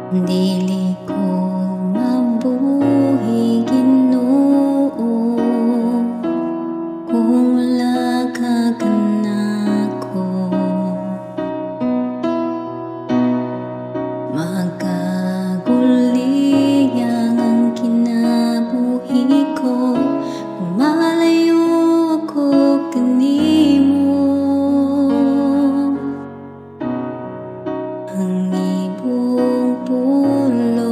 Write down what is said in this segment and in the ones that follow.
Dili ko mabuhi Ginoo kung wala ka kanako. Magkaguliyang ang kinabuhi ko kung malayo ako kanimo. Ang ibong pulong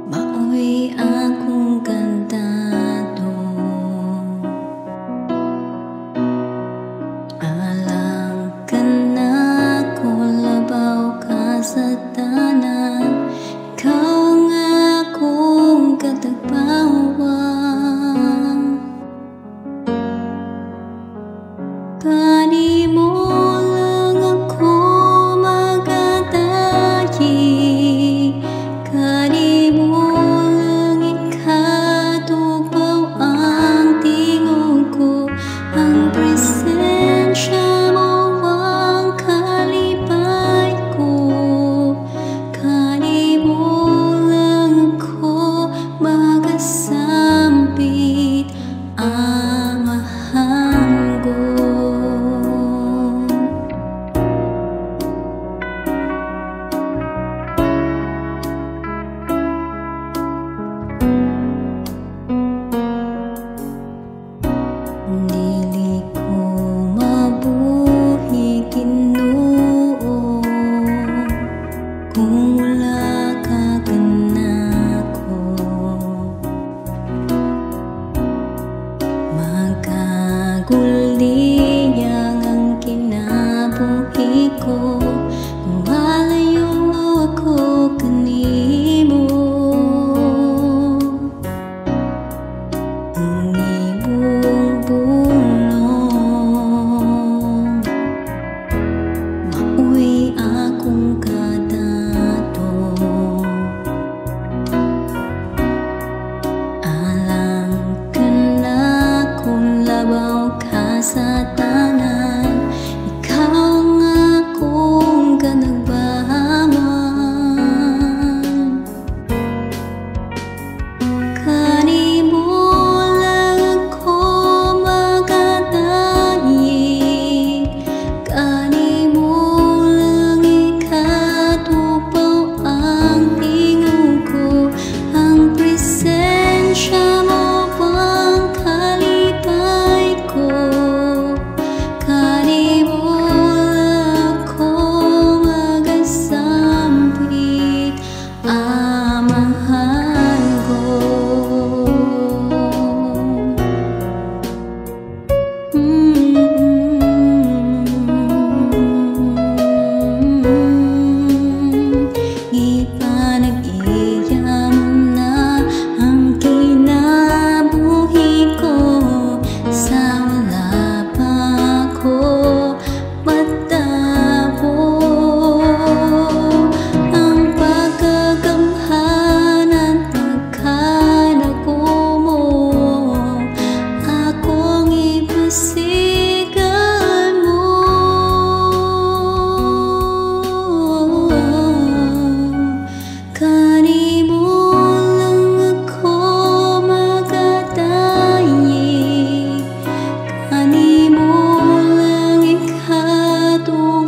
maoy akong kantado. Alam ka na kung labaw ka sa tanan, ikaw ang akong katagpawan. Kanimo dili ko mabuhi Ginoo kung wala ka kanako. Magkaguliyang ang kinabuhi ko kung malayo ako kanimo. Ang ibong pulong maoy akong kadato. Alam ka na kung labaw ka sa tanan, ikaw ang akong kanagbahaman. Kanimo kanimo lang ikaw